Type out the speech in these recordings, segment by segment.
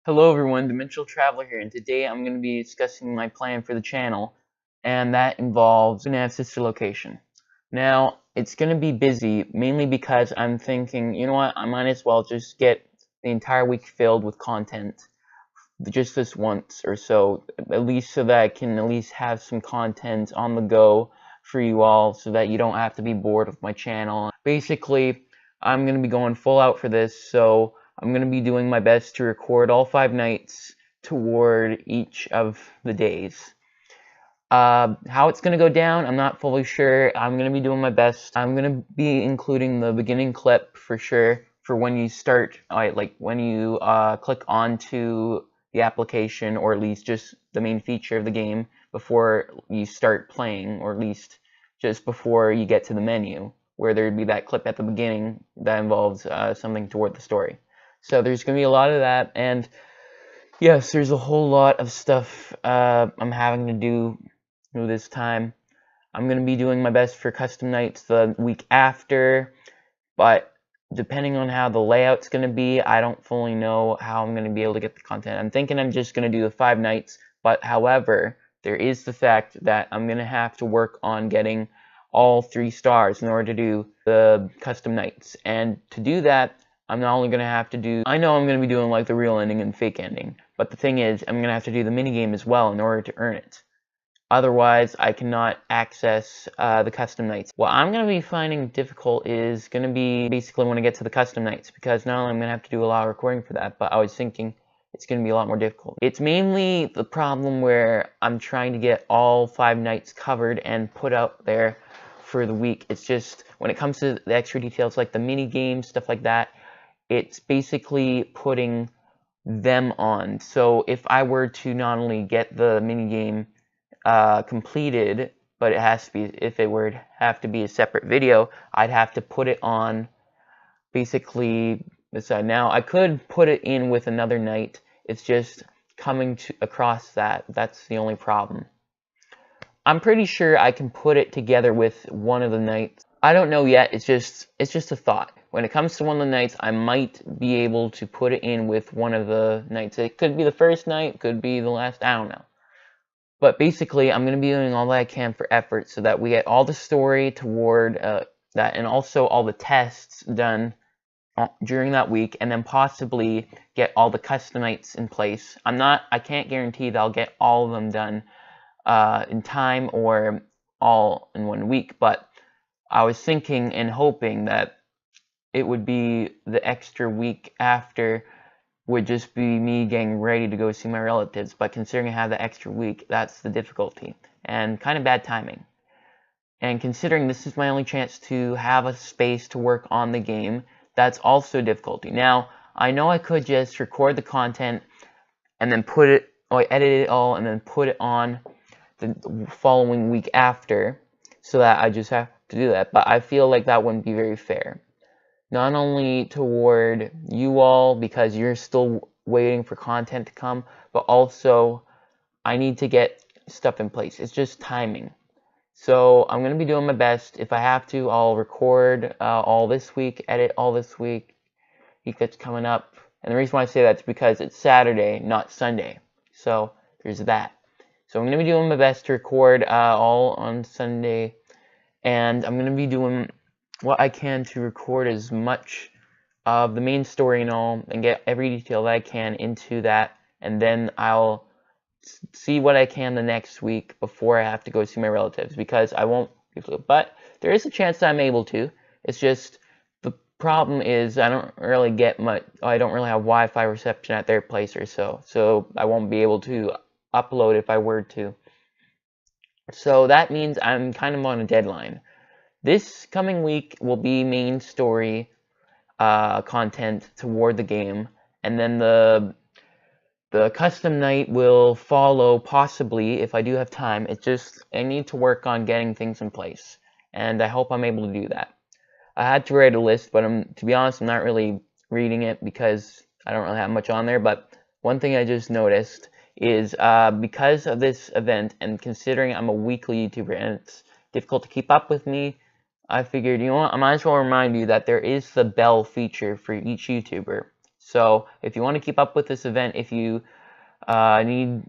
Hello everyone, Dimensional Traveler here, and today I'm going to be discussing my plan for the channel, and that involves FNAF Sister Location. Now, it's going to be busy, mainly because I'm thinking, you know what, I might as well just get the entire week filled with content, just this once or so, at least so that I can at least have some content on the go for you all, so that you don't have to be bored with my channel. Basically, I'm going to be going full out for this, so I'm going to be doing my best to record all 5 nights toward each of the days. How it's going to go down, I'm not fully sure. I'm going to be doing my best. I'm going to be including the beginning clip for sure for when you start, like when you click onto the application, or at least just the main feature of the game before you start playing, or at least just before you get to the menu, where there'd be that clip at the beginning that involves something toward the story. So there's going to be a lot of that, and yes, there's a whole lot of stuff I'm having to do this time. I'm going to be doing my best for custom nights the week after, but depending on how the layout's going to be, I don't fully know how I'm going to be able to get the content. I'm thinking I'm just going to do the 5 nights, but however, there is the fact that I'm going to have to work on getting all 3 stars in order to do the custom nights, and to do that, I'm not only going to have to do, I know I'm going to be doing like the real ending and fake ending, but the thing is, I'm going to have to do the minigame as well in order to earn it. Otherwise, I cannot access the custom nights. What I'm going to be finding difficult is going to be basically when I get to the custom nights, because not only I'm going to have to do a lot of recording for that, but I was thinking it's going to be a lot more difficult. It's mainly the problem where I'm trying to get all 5 nights covered and put out there for the week. It's just, when it comes to the extra details like the mini games, stuff like that, it's basically putting them on. So if I were to not only get the mini game completed, but it has to be, if it were to have to be a separate video, I'd have to put it on basically this side. Now I could put it in with another night, it's just coming across that's the only problem. I'm pretty sure I can put it together with one of the nights. I don't know yet, it's just a thought. When it comes to one of the nights, I might be able to put it in with one of the nights. It could be the first night, could be the last, I don't know. But basically, I'm going to be doing all that I can for effort so that we get all the story toward that, and also all the tests done during that week, and then possibly get all the custom nights in place. I can't guarantee that I'll get all of them done in time or all in 1 week, but I was thinking and hoping that it would be the extra week after would just be me getting ready to go see my relatives, but considering I have the extra week, that's the difficulty, and kind of bad timing. And considering this is my only chance to have a space to work on the game, that's also a difficulty. Now, I know I could just record the content and then edit it all and then put it on the following week after, so that I just have to do that, but I feel like that wouldn't be very fair. Not only toward you all, because you're still waiting for content to come, but also I need to get stuff in place. It's just timing. So I'm going to be doing my best. If I have to, I'll record all this week, edit all this week that's coming up. And the reason why I say that is because it's Saturday, not Sunday. So there's that. So I'm going to be doing my best to record all on Sunday, and I'm going to be doing what I can to record as much of the main story and all, and get every detail that I can into that, and then I'll see what I can the next week before I have to go see my relatives, because I won't be able to, but there is a chance that I'm able to. It's just, the problem is I don't really have Wi-Fi reception at their place or so I won't be able to upload if I were to. So that means I'm kind of on a deadline. This coming week will be main story content toward the game, and then the custom night will follow, possibly, if I do have time. It's just, I need to work on getting things in place, and I hope I'm able to do that. I had to write a list, but to be honest, I'm not really reading it because I don't really have much on there, but one thing I just noticed is because of this event, and considering I'm a weekly YouTuber and it's difficult to keep up with me, I figured, you know what, I might as well remind you that there is the bell feature for each YouTuber. So if you want to keep up with this event, if you need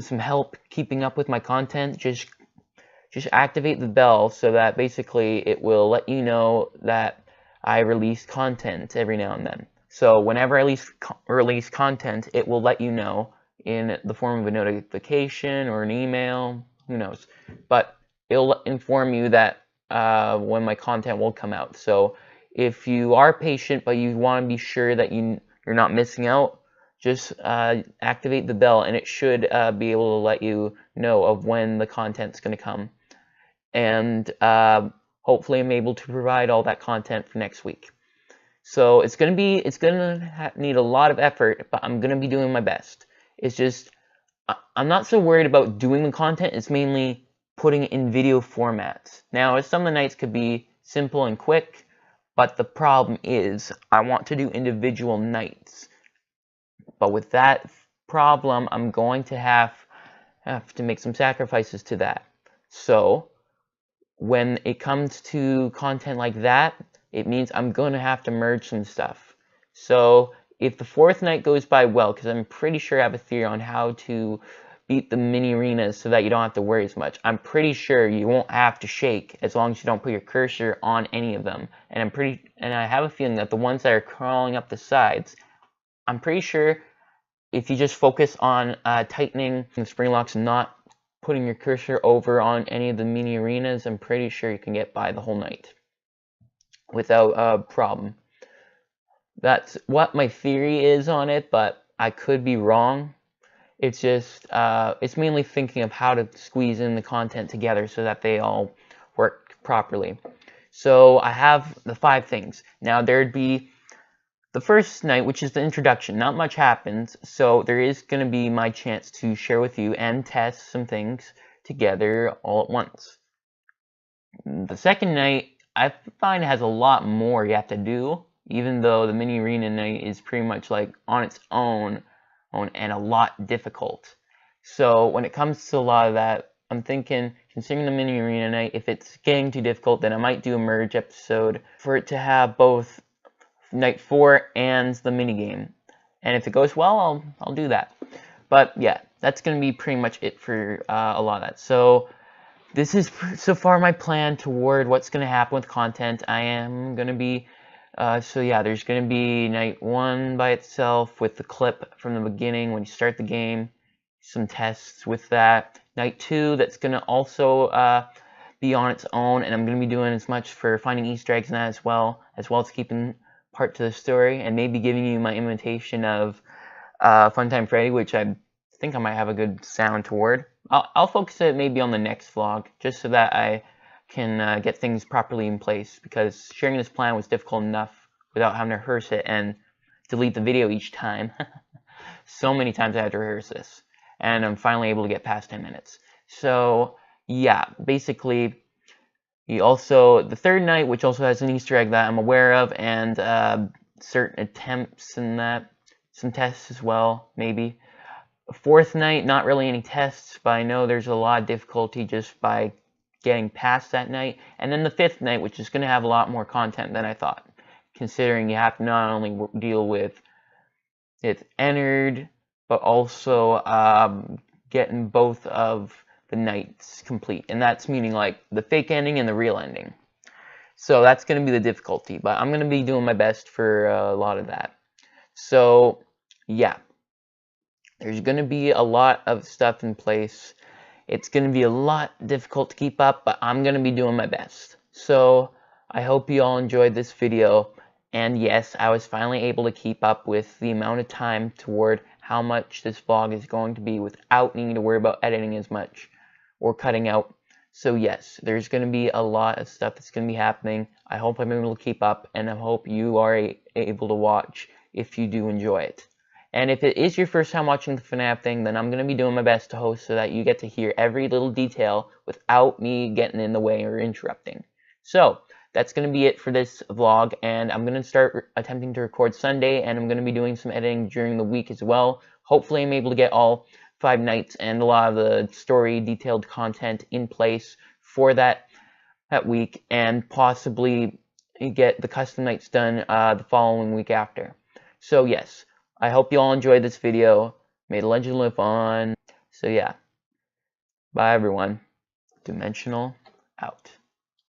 some help keeping up with my content, just activate the bell so that basically it will let you know that I release content every now and then. So whenever I release content, it will let you know in the form of a notification or an email, who knows. But it'll inform you that when my content will come out. So if you are patient but you want to be sure that you're not missing out, just activate the bell and it should be able to let you know of when the content's going to come. And hopefully I'm able to provide all that content for next week. So it's gonna need a lot of effort, but I'm gonna be doing my best. It's just I'm not so worried about doing the content. It's mainly putting it in video formats. Now, some of the nights could be simple and quick, but the problem is I want to do individual nights. But with that problem, I'm going to have to make some sacrifices to that. So when it comes to content like that, it means I'm going to have to merge some stuff. So if the 4th night goes by well, because I'm pretty sure I have a theory on how to beat the mini arenas so that you don't have to worry as much. I'm pretty sure you won't have to shake as long as you don't put your cursor on any of them. And I have a feeling that the ones that are crawling up the sides, I'm pretty sure if you just focus on tightening the spring locks and not putting your cursor over on any of the mini arenas, I'm pretty sure you can get by the whole night without a problem. That's what my theory is on it, but I could be wrong. It's just, it's mainly thinking of how to squeeze in the content together so that they all work properly. So I have the 5 things. Now there'd be the first night, which is the introduction. Not much happens, so there is going to be my chance to share with you and test some things together all at once. The second night, I find it has a lot more you have to do, even though the mini arena night is pretty much like on its own and a lot difficult. So when it comes to a lot of that, I'm thinking, considering the mini arena night, if it's getting too difficult, then I might do a merge episode for it to have both night 4 and the mini game. And if it goes well, I'll do that. But yeah, that's going to be pretty much it for a lot of that. So this is so far my plan toward what's going to happen with content. I am going to be, so yeah, there's going to be night 1 by itself with the clip from the beginning when you start the game, some tests with that. Night 2, that's going to also be on its own, and I'm going to be doing as much for finding Easter eggs in that as well as keeping part to the story, and maybe giving you my imitation of Funtime Freddy, which I think I might have a good sound toward. I'll focus it maybe on the next vlog, just so that I can get things properly in place, because sharing this plan was difficult enough without having to rehearse it and delete the video each time. So many times I had to rehearse this, and I'm finally able to get past 10 minutes. So yeah, basically, the 3rd night, which also has an Easter egg that I'm aware of, and certain attempts in that, some tests as well, maybe. 4th night, not really any tests, but I know there's a lot of difficulty just by getting past that night. And then the 5th night, which is going to have a lot more content than I thought, considering you have to not only deal with it entered, but also getting both of the nights complete. And that's meaning like the fake ending and the real ending. So that's going to be the difficulty, but I'm going to be doing my best for a lot of that. So yeah. There's going to be a lot of stuff in place. It's going to be a lot difficult to keep up, but I'm going to be doing my best. So I hope you all enjoyed this video. And yes, I was finally able to keep up with the amount of time toward how much this vlog is going to be without needing to worry about editing as much or cutting out. So yes, there's going to be a lot of stuff that's going to be happening. I hope I'm able to keep up, and I hope you are able to watch if you do enjoy it. And if it is your first time watching the FNAF thing, then I'm going to be doing my best to host so that you get to hear every little detail without me getting in the way or interrupting. So, that's going to be it for this vlog, and I'm going to start attempting to record Sunday, and I'm going to be doing some editing during the week as well. Hopefully I'm able to get all 5 nights and a lot of the story detailed content in place for that week, and possibly get the custom nights done the following week after. So yes, I hope you all enjoyed this video. May the legend live on. So yeah, bye everyone. Dimensional out.